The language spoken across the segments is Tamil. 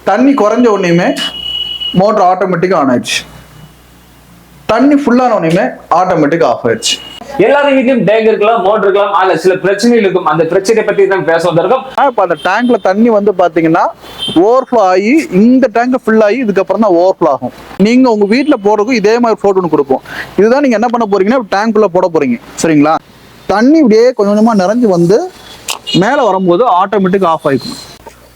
தண்ணி குறைஞ்ச உடனேயுமே மோட்டர் ஆட்டோமேட்டிக்கா ஆன் ஆயிடுச்சு. தண்ணி ஃபுல்லான உடனேயுமே ஆட்டோமேட்டிக் ஆஃப் ஆயிடுச்சு. எல்லாரும் வீட்லயும் டேங்க் இருக்கலாம், மோட்டர் இருக்கலாம், அதுல சில பிரச்சனைகள் இருக்கும். அந்த பிரச்சனையை பத்தி தான் பேச வந்திருக்கோம். இப்ப அந்த டேங்க்ல தண்ணி வந்து பாத்தீங்கன்னா ஓவர்ஃப்ளோ ஆகி இந்த டேங்க் ஃபுல் ஆகி இதுக்கப்புறம் தான் ஓவர்ஃப்ளோ ஆகும். நீங்க உங்க வீட்டுல போறதுக்கும் இதே மாதிரி ஃப்ளோட் ஒன்று கொடுப்போம். இதுதான் நீங்க என்ன பண்ண போறீங்கன்னா டேங்க்குள்ள போட போறீங்க. சரிங்களா? தண்ணி இப்படியே கொஞ்சம் கொஞ்சமா நிறைஞ்சு வந்து மேல வரும்போது ஆட்டோமேட்டிக் ஆஃப் ஆயிக்கும்.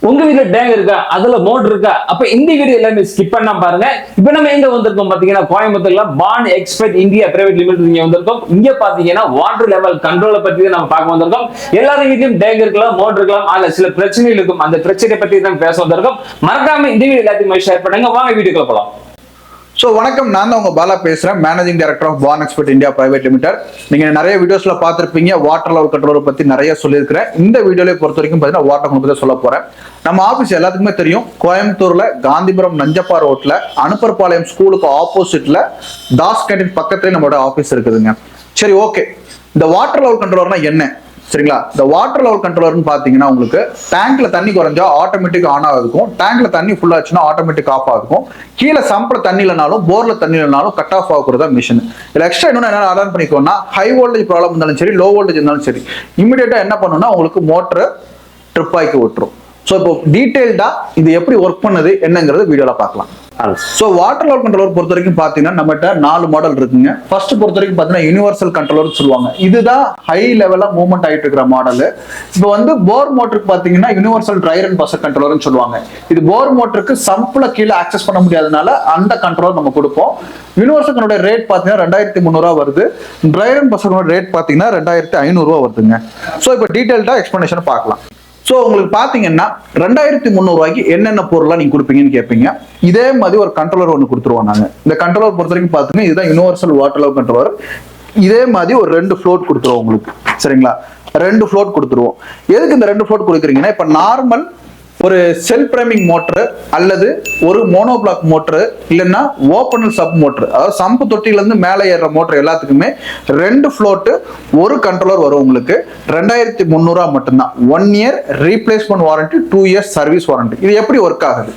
உங்க வீட்டுல டேங்க் இருக்கா, அதுல மோட்டர் இருக்கா? அப்ப இந்த வீடியோ எல்லாமே ஸ்கிப் பண்ணா பாருங்க. இப்ப நம்ம எங்க வந்திருக்கோம் பாத்தீங்கன்னா கோயம்புத்தூர்ல பான் எக்ஸ்பர்ட் இந்தியா பிரைவேட் லிமிடெட் இங்க வந்திருக்கோம். இங்க பாத்தீங்கன்னா வாட்டர் லெவல் கண்ட்ரோலை பத்தி தான் நம்ம பார்க்க வந்திருக்கோம். எல்லாரும் வீட்லயும் டேங்க் இருக்கலாம், மோட்டர் இருக்கலாம், அதுல சில பிரச்சனைகள் இருக்கும். அந்த பிரச்சனையை பத்தி தான் பேச வந்திருக்கோம். மறக்காம இந்த வீடியோ எல்லாத்தையும் ஷேர் பண்ணுங்க. வாங்க வீடியோக்குள்ள போலாம். ஸோ வணக்கம், நான் தான் உங்க பாலா பேசுறேன், managing director of pan expert India private limited. நீங்க நிறைய வீடியோஸ்ல பார்த்திருப்பீங்க, வாட்டர் லெவல் கண்ட்ரோலை பத்தி நிறைய சொல்லியிருக்கிறேன். இந்த வீடியோல பொறுத்த வரைக்கும் பார்த்தீங்கன்னா வாட்டர் கண்ட்ரோல் பத்தி சொல்ல போறேன். நம்ம ஆஃபீஸ் எல்லாத்துக்குமே தெரியும், கோயம்புத்தூர்ல காந்திபுரம் நஞ்சப்பா ரோட்ல அனுப்பர்பாளையம் ஸ்கூலுக்கு ஆப்போசிட்ல தாஸ் கேண்டீன் பக்கத்துலேயே நம்மளோட ஆஃபீஸ் இருக்குதுங்க. சரி, ஓகே. இந்த வாட்டர் லெவல் கண்ட்ரோலர்னா என்ன? சரிங்களா? இந்த வாட்டர் லெவல் கண்ட்ரோலர்னு பாத்தீங்கன்னா உங்களுக்கு டேங்க்ல தண்ணி குறைஞ்சா ஆட்டோமேட்டிக் ஆன் ஆகும், டேங்க்ல தண்ணி ஃபுல் ஆச்சுன்னா ஆட்டோமேட்டிக் ஆஃப் ஆகும், கீழே சம்பள தண்ணி இல்லைனாலும் போர்ல தண்ணி இல்லைனாலும் கட் ஆஃப் ஆகுறதா மிஷின். இதுல எக்ஸ்ட்ரா இன்னொன்று என்ன ஆர்டர் பண்ணிக்கோன்னா, ஹை வோல்டேஜ் ப்ராப்ளம் இருந்தாலும் சரி, லோ வோல்டேஜ் இருந்தாலும் சரி, இமிடியேட்டா என்ன பண்ணணும்னா உங்களுக்கு மோட்டரை ட்ரிப் ஆக்கி விட்டுரும். ஸோ இப்போ டீடைல்டா இது எப்படி ஒர்க் பண்ணுது என்னங்கிறது வீடியோல பார்க்கலாம். ஸோ வாட்டர் லெவல் கண்ட்ரோலர் பொறுத்த வரைக்கும் பார்த்தீங்கன்னா நம்மகிட்ட 4 மாடல் இருக்குங்க. ஃபர்ஸ்ட் பொறுத்த வரைக்கும் பார்த்தீங்கன்னா யூனிவர்சல் கண்ட்ரோலர் சொல்லுவாங்க. இதுதான் ஹை லெவலில் மூவ்மெண்ட் ஆகிட்டு இருக்கிற மாடல். இப்போ வந்து போர் மோட்டருக்கு பார்த்தீங்கன்னா யூனிவர்சல் ட்ரையர் அண்ட் பஸ்ஸர் கண்ட்ரோலர்னு சொல்லுவாங்க. இது போர் மோட்டருக்கு சம்பில் கீழே ஆக்சஸ் பண்ண முடியாதனால அந்த கண்ட்ரோலர் நம்ம கொடுப்போம். யூனிவர்சல் ரேட் பார்த்தீங்கன்னா 2300 வருது. ட்ரையர் அண்ட் பஸ்ஸர் ரேட் பார்த்தீங்கன்னா 2500 வருதுங்க. ஸோ இப்போ டீடைல்டா எக்ஸ்பிளனேஷன் பார்க்கலாம். ஸோ உங்களுக்கு பார்த்தீங்கன்னா 2300 என்னென்ன பொருள்லாம் நீங்கள் கொடுப்பீங்கன்னு கேட்பீங்க. இதே மாதிரி ஒரு கண்ட்ரோலர் ஒன்று கொடுத்துருவோம் நாங்கள். இந்த கண்ட்ரோலர் பொறுத்த வரைக்கும் பார்த்தீங்கன்னா இதுதான் யூனிவர்சல் வாட்டர் லெவல் கண்ட்ரோலர். இதே மாதிரி ஒரு 2 ஃப்ளோட் கொடுத்துருவோம் உங்களுக்கு. சரிங்களா? 2 ஃப்ளோட் கொடுத்துருவோம். எதுக்கு இந்த 2 ஃப்ளோட் கொடுக்குறீங்கன்னா, இப்போ நார்மல் ஒரு செல்ஃப் பிரைமிங் மோட்டர் அல்லது ஒரு மோனோபிளாக் மோட்டர் இல்லைன்னா ஓப்பனல் சப் மோட்டர், அதாவது சம்பு தொட்டில இருந்து மேலே ஏறுற மோட்டர் எல்லாத்துக்குமே 2 ஃப்ளோட்டு ஒரு கண்ட்ரோலர் வரும் உங்களுக்கு. 2300 மட்டும்தான். 1 year replacement warranty, 2 years service warranty. இது எப்படி ஒர்க் ஆகுது?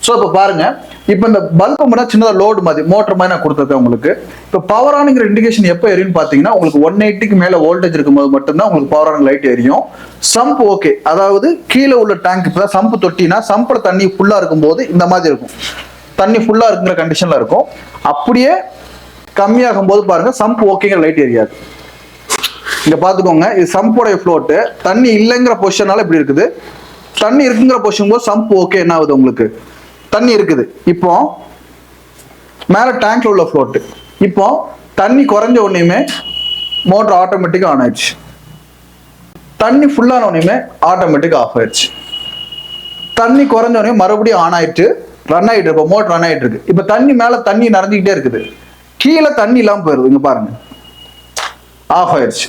ஸோ இப்போ பாருங்க, இப்போ இந்த பல்பு மட்டும் சின்னதாக லோடு மாதிரி மோட்டர் மாதிரி நான் கொடுத்துருக்கேன் உங்களுக்கு. இப்போ பவர் ஆனுங்கிற இண்டிகேஷன் எப்போ எரியும் பார்த்தீங்கன்னா, உங்களுக்கு 180க்கு மேலே வோல்டேஜ் இருக்கும்போது மட்டும்தான் உங்களுக்கு பவர் ஆன் லைட் எரியும். சம்ப் ஓகே, அதாவது கீழே உள்ள டேங்க் இப்போ சம்பு தொட்டினா சம்பில் தண்ணி ஃபுல்லாக இருக்கும்போது இந்த மாதிரி இருக்கும், தண்ணி ஃபுல்லாக இருக்குங்கிற கண்டிஷனில் இருக்கும். அப்படியே கம்மியாகும் போது பாருங்க சம்ப் ஓகேங்கிற லைட் எரியாது. இங்க பார்த்துக்கோங்க, இது சம்போடைய ஃப்ளோட்டு. தண்ணி இல்லைங்கிற பொசிஷனால இப்படி இருக்குது, தண்ணி இருக்குங்கிற பொசிஷன் போது சம்ப் ஓகே என்ன ஆகுது உங்களுக்கு, தண்ணி இருக்குது. இப்போ மேல டேங்க்ல உள்ள ஃப்ளோட்டு. இப்போ தண்ணி குறைஞ்ச உடனேயுமே மோட்டர் ஆட்டோமேட்டிக்கா ஆன் ஆயிடுச்சு. தண்ணி ஃபுல்லான உடனேயுமே ஆட்டோமேட்டிக் ஆஃப் ஆயிடுச்சு. தண்ணி குறைஞ்ச உடனே மறுபடியும் ஆன் ஆயிட்டு ரன் ஆயிட்டு இப்போ மோட்டர் ரன் ஆயிட்டு இருக்கு. இப்போ தண்ணி மேல தண்ணி நிறைஞ்சிக்கிட்டே இருக்குது, கீழே தண்ணி இல்லாம போயிருது. இங்க பாருங்க, ஆஃப் ஆயிடுச்சு.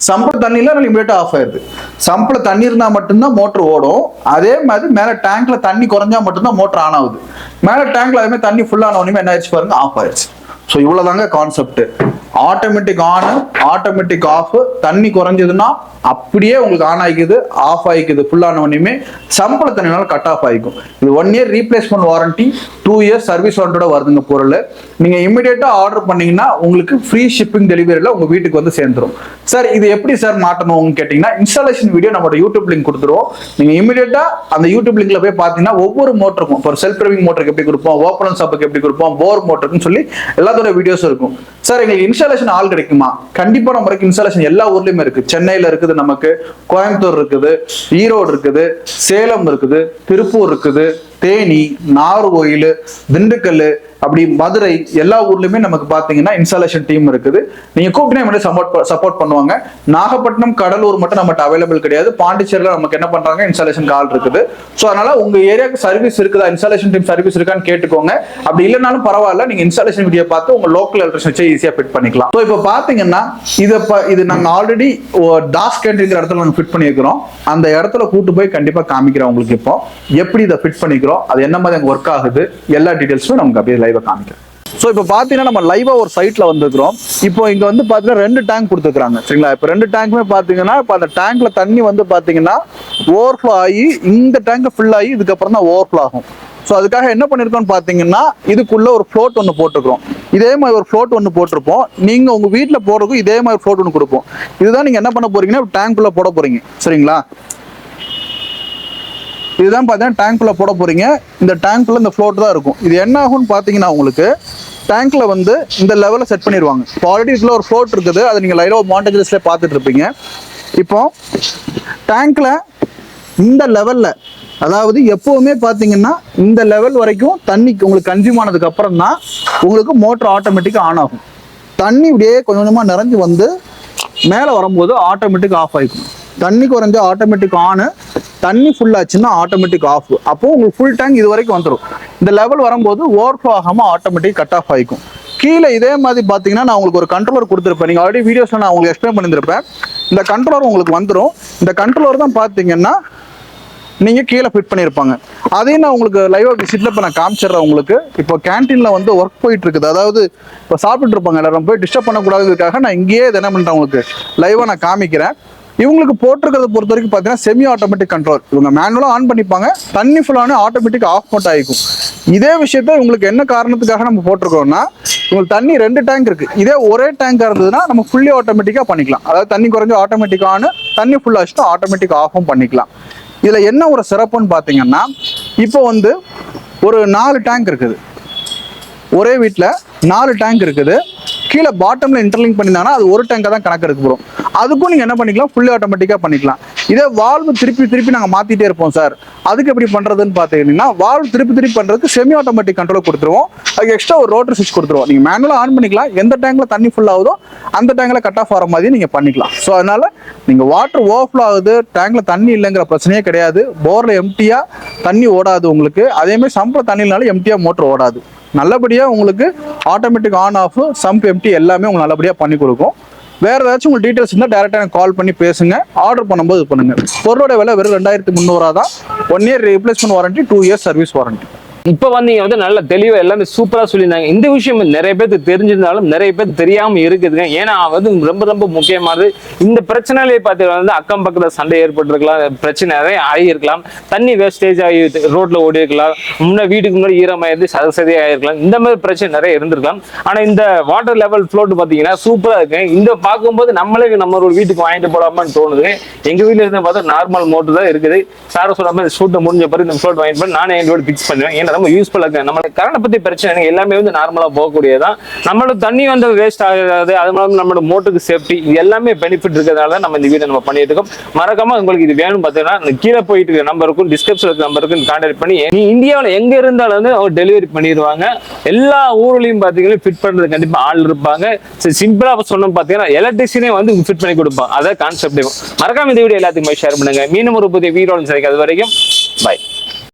சம்பிள் தண்ணி இல்லை, இமீடியட்டா ஆஃப் ஆயிருது. சம்பிள் தண்ணி இருந்தா மட்டும்தான் மோட்டர் ஓடும். அதே மாதிரி மேல டேங்க்ல தண்ணி குறைஞ்சா மட்டும்தான் மோட்டர் ஆன் ஆகுது. மேல டேங்க்ல அதே மாதிரி தண்ணி ஃபுல்லான உடனே என்ன ஆயிடுச்சு பாருங்க, ஆஃப் ஆயிடுச்சு. ஸோ இவ்வளவுதாங்க concept. Automatic on, automatic off. தண்ணி குறைஞ்சதுன்னா அப்படியே உங்களுக்கு ஆன் ஆகிக்குது, ஆஃப் ஆகிக்குது. ஃபுல்லான உடனே சம்பள தண்ணினால கட் ஆஃப் ஆகிக்கும். இது 1 year replacement warranty, 2 years service வாரண்டியோட வருதுங்க பொருள். நீங்க இமிடியேட்டா ஆர்டர் பண்ணீங்கன்னா உங்களுக்கு ஃப்ரீ ஷிப்பிங் டெலிவரியில உங்க வீட்டுக்கு வந்து சேர்ந்துரும். சார் இது எப்படி சார் மாட்டணும் கேட்டீங்கன்னா, இன்ஸ்டாலேஷன் வீடியோ நம்மளோட யூடியூப் லிங்க் கொடுத்துருவோம். நீங்க இமிடியேட்டா அந்த யூடியூப் லிங்க்ல போய் பார்த்தீங்கன்னா ஒவ்வொரு மோட்டருக்கும், ஒரு செல்ஃப் டிரைவிங் மோட்டருக்கு எப்படி கொடுப்போம், ஓப்பன் சப்புக்கு எப்படி கொடுப்போம், போர் மோட்டருக்குன்னு சொல்லி எல்லாத்தோட வீடியோஸ் இருக்கும். சார் எங்களுக்கு இன்ஸ்டாலேஷன் ஆள் கிடைக்குமா? கண்டிப்பா நம்மளுக்கு இன்ஸ்டாலேஷன் எல்லா ஊர்லயுமே இருக்கு. சென்னையில இருக்குது, நமக்கு கோயம்புத்தூர் இருக்குது, ஈரோடு இருக்குது, சேலம் இருக்குது, திருப்பூர் இருக்குது, தேனி, நாகர்கோயில், திண்டுக்கல், அப்படி மதுரை, எல்லா ஊர்லயுமே நமக்கு பாத்தீங்கன்னா இன்ஸ்டாலேஷன் டீம் இருக்குது. நீங்க கூப்பிட்டு சப்போர்ட் பண்ணுவாங்க. நாகப்பட்டினம், கடலூர் மட்டும் நம்மகிட்ட அவைலபிள் கிடையாது. பாண்டிச்சேரியில நமக்கு என்ன பண்றாங்க, இன்ஸ்டாலேஷன் கால் இருக்குது. ஸோ அதனால உங்க ஏரியாவுக்கு சர்வீஸ் இருக்குதா, இன்ஸ்டாலேஷன் டீம் சர்வீஸ் இருக்கான்னு கேட்டுக்கோங்க. அப்படி இல்லைனாலும் பரவாயில்ல, நீங்க இன்ஸ்டாலேஷன் வீடியோ பார்த்து உங்க லோக்கல் எலக்ட்ரிஷியன் வச்சு ஈஸியா ஃபிட் பண்ணிக்கலாம். ஸோ இப்போ பாத்தீங்கன்னா இது நாங்க ஆல்ரெடி டாஸ் கேண்டீங்கிற இடத்துல நாங்க ஃபிட் பண்ணியிருக்கிறோம். அந்த இடத்துல கூட்டு போய் கண்டிப்பா காமிக்கிறோம் உங்களுக்கு. இப்போ எப்படி இதை ஃபிட் பண்ணிக்கிறோம், அது என்ன மாதிரி ஒர்க் ஆகுது, எல்லா டீடைல்ஸும் நமக்கு அப்படியே லைவா காமிக்கிறோம். ஸோ இப்போ பார்த்தீங்கன்னா நம்ம லைவா ஒரு சைட்ல வந்துருக்கிறோம். இப்போ இங்க வந்து பார்த்தீங்கன்னா 2 டேங்க் கொடுத்துருக்காங்க சரிங்களா. இப்போ 2 டேங்க்குமே பார்த்தீங்கன்னா இப்போ அந்த டேங்க்ல தண்ணி வந்து பார்த்தீங்கன்னா ஓவர்ஃப்ளோ ஆகி இந்த டேங்க் ஃபில் ஆகி இதுக்கப்புறம் தான் ஓவர்ஃப்ளோ ஆகும். ஸோ அதுக்காக என்ன பண்ணியிருக்கோம்னு பார்த்தீங்கன்னா இதுக்குள்ள ஒரு ஃப்ளோட் ஒன்று போட்டுக்கிறோம். இதே மாதிரி ஒரு ஃப்ளோட் ஒன்று போட்டிருப்போம். நீங்கள் உங்கள் வீட்டில் போடுறதுக்கும் இதே மாதிரி ஃப்ளோட் ஒன்று கொடுப்போம். இதுதான் நீங்கள் என்ன பண்ண போறீங்கன்னா டேங்க்குள்ளே போட போறீங்க சரிங்களா. இதுதான் பார்த்தீங்கன்னா டேங்க்குள்ளே போட போறீங்க. இந்த டேங்க்குள்ள இந்த ஃப்ளோட் தான் இருக்கும். இது என்ன ஆகும்னு பார்த்தீங்கன்னா உங்களுக்கு டேங்க்ல வந்து இந்த லெவலில் செட் பண்ணிடுவாங்க. இப்போ ஆல்ரெடி இதில் ஒரு ஃப்ளோட் இருக்குது, அதை நீங்கள் லைவாக மாண்டேஜஸ்லேயே பார்த்துட்டு இருப்பீங்க. இப்போ டேங்க்ல இந்த லெவலில், அதாவது எப்பவுமே பார்த்தீங்கன்னா இந்த லெவல் வரைக்கும் தண்ணி உங்களுக்கு கன்சியூம் ஆனதுக்கு அப்புறம் தான் உங்களுக்கு மோட்டர் ஆட்டோமேட்டிக்காக ஆன் ஆகும். தண்ணி இப்படியே கொஞ்சம் கொஞ்சமாக நிறைஞ்சு வந்து மேலே வரும்போது ஆட்டோமேட்டிக் ஆஃப் ஆகிக்கும். தண்ணி குறைஞ்சா ஆட்டோமேட்டிக் ஆனு, தண்ணி ஃபுல் ஆச்சுன்னா ஆட்டோமேட்டிக் ஆஃப். அப்போ உங்களுக்கு ஃபுல் டேங்க் இது வரைக்கும் வந்துடும். இந்த லெவல் வரும்போது ஓவர்ஃப்ளோ ஆகாமல் ஆட்டோமேட்டிக் கட் ஆஃப் ஆகிக்கும். கீழே இதே மாதிரி பார்த்தீங்கன்னா நான் உங்களுக்கு ஒரு கண்ட்ரோலர் கொடுத்துருப்பேன். நீங்கள் ஆல்ரெடி வீடியோஸில் நான் உங்களுக்கு எக்ஸ்பிளைன் பண்ணியிருப்பேன். இந்த கண்ட்ரோலர் உங்களுக்கு வந்துடும். இந்த கண்ட்ரோலர் தான் பார்த்தீங்கன்னா நீங்கள் கீழே ஃபிட் பண்ணியிருப்பாங்க. அதையும் நான் உங்களுக்கு லைவாக விசிட்டில் இப்போ நான் காமிச்சிடுறேன் உங்களுக்கு. இப்போ கேன்டீனில் வந்து ஒர்க் போயிட்டு இருக்குது, அதாவது இப்போ சாப்பிட்டு இருப்பாங்க எல்லாரும், போய் டிஸ்டர்ப் பண்ணக்கூடாதுக்காக நான் இங்கேயே இதை என்ன பண்ணுறேன் உங்களுக்கு லைவாக நான் காமிக்கிறேன். இவங்களுக்கு போட்டிருக்கிறத பொறுத்த வரைக்கும் பார்த்தீங்கன்னா செமி ஆட்டோமேட்டிக் கண்ட்ரோல். இவங்க மேனுவலாக ஆன் பண்ணிப்பாங்க, தண்ணி ஃபுல்லானே ஆட்டோமேட்டிக் ஆஃப் மட்டும் ஆகிக்கும். இதே விஷயத்த உங்களுக்கு என்ன காரணத்துக்காக நம்ம போட்டிருக்கோம்னா, உங்களுக்கு தண்ணி 2 டேங்க் இருக்குது. இதே ஒரே டேங்காக இருந்ததுன்னா நம்ம ஃபுல்லி ஆட்டோமேட்டிக்காக பண்ணிக்கலாம். அதாவது தண்ணி குறைஞ்சு ஆட்டோமேட்டிக் ஆன், தண்ணி ஃபுல் ஆச்சுன்னா ஆட்டோமேட்டிக் ஆஃபும் பண்ணிக்கலாம். இதில் என்ன ஒரு சிறப்புன்னு பார்த்தீங்கன்னா, இப்போ வந்து ஒரு 4 டேங்க் இருக்குது, ஒரே வீட்டில் 4 டேங்க் இருக்குது. கீழே பாட்டமில் இன்டர்லிங்க் பண்ணியிருந்தாங்கன்னா அது ஒரு டேங்காக தான் கணக்கு எடுக்க போகிறோம். அதுக்கும் நீங்கள் என்ன பண்ணிக்கலாம், ஃபுல்லி ஆட்டோமேட்டிக்காக பண்ணிக்கலாம். இதே வால்வு திருப்பி நாங்கள் மாற்றிட்டே இருப்போம் சார், அதுக்கு எப்படி பண்ணுறதுன்னு பார்த்தீங்கன்னா, வால்வு திருப்பி பண்ணுறதுக்கு செமி ஆட்டோமேட்டிக் கண்ட்ரோல் கொடுத்துருவோம். அதுக்கு எக்ஸ்ட்ரா ஒரு ரோட்டர் சுவிட்ச் கொடுத்துருவோம். நீங்கள் மேனுவலாக ஆன் பண்ணிக்கலாம். எந்த டேங்கில் தண்ணி ஃபுல் ஆகுதோ அந்த டேங்கில் கட் ஆஃப் ஆகிற மாதிரி நீங்கள் பண்ணிக்கலாம். ஸோ அதனால் நீங்கள் வாட்டர் ஓவர்ஃப்ளோ ஆகுது, டேங்கில் தண்ணி இல்லைங்கிற பிரச்சனையே கிடையாது. போரில் எம்டியாக தண்ணி ஓடாது உங்களுக்கு. அதேமாதிரி சம்பில் தண்ணினாலும் எம்டியாக மோட்டர் ஓடாது. நல்லபடியாக உங்களுக்கு automatic on off, sump empty எல்லாமே உங்களுக்கு நல்லபடியாக பண்ணி கொடுக்கும். வேறு ஏதாச்சும் உங்களுக்கு டீட்டெயில்ஸ் இருந்தால் டேரெக்டாக எனக்கு கால் பண்ணி பேசுங்க. ஆர்டர் பண்ணும்போது பண்ணுங்கள். பொருளோட விலை வெறும் 2300 தான். 1 year replacement warranty, 2 years service warranty. இப்போ வந்து நீங்க வந்து நல்ல தெளிவா எல்லாமே சூப்பரா சொல்லியிருந்தாங்க. இந்த விஷயம் நிறைய பேருக்கு தெரிஞ்சிருந்தாலும் நிறைய பேர் தெரியாம இருக்குதுங்க. ஏன்னா வந்து ரொம்ப முக்கியமானது. இந்த பிரச்சனையிலே பார்த்தீங்கன்னா வந்து அக்கம் பக்கத்துல சண்டை ஏற்பட்டிருக்கலாம், பிரச்சனை நிறைய ஆகியிருக்கலாம், தண்ணி வேஸ்டேஜ் ஆகி ரோட்ல ஓடி இருக்கலாம், வீட்டுக்கு முன்னாடி ஈரமாயிருந்து சதசதியாக ஆகிருக்கலாம். இந்த மாதிரி பிரச்சனை நிறைய இருந்திருக்கலாம். ஆனா இந்த வாட்டர் லெவல் ஃப்ளோட் பார்த்தீங்கன்னா சூப்பரா இருக்கு. இந்த பார்க்கும்போது நம்மளே நம்ம ஒரு வீட்டுக்கு வாங்கிட்டு போடாமான்னு தோணுது. எங்க வீட்டுல இருந்து பார்த்தா நார்மல் மோட்டர் தான் இருக்குது. சார் சொல்லாம இந்த ஷூட்டை முடிஞ்ச பிறகு இந்த ஃப்ளோட் வாங்கிட்டு போய் நானே எங்களோட பிக்ஸ் பண்ணுவேன். ஏன்னா ரொம்ப யூஸ்ஃபுல்லா இருக்கு. நம்ம கரண்ட் பத்தி பிரச்சனை எல்லாமே வந்து நார்மலா போகக்கூடியதான். நம்மளோட தண்ணி வந்து வேஸ்ட் ஆகாது. அது மூலம் நம்மளோட மோட்டருக்கு சேஃப்டி, இது எல்லாமே பெனிஃபிட் இருக்கிறதுனால நம்ம இந்த வீடியோ நம்ம பண்ணிட்டு இருக்கோம். மறக்காம உங்களுக்கு இது வேணும் பார்த்தீங்கன்னா கீழே போயிட்டு இருக்க நம்பருக்கும் டிஸ்கிரிப்ஷன் நம்பருக்கும் கான்டாக்ட் பண்ணி நீ இந்தியாவில் எங்க இருந்தாலும் வந்து அவங்க டெலிவரி பண்ணிடுவாங்க. எல்லா ஊர்லயும் பாத்தீங்கன்னா ஃபிட் பண்றது கண்டிப்பா ஆள் இருப்பாங்க. சிம்பிளா சொன்னோம் பாத்தீங்கன்னா எலக்ட்ரிஷியனே வந்து ஃபிட் பண்ணி கொடுப்பாங்க. அதான் கான்செப்ட். மறக்காம இந்த வீடியோ எல்லாத்துக்குமே ஷேர் பண்ணுங்க. மீண்டும் ஒரு புதிய வீடியோ. அது வரைக்கும் பை.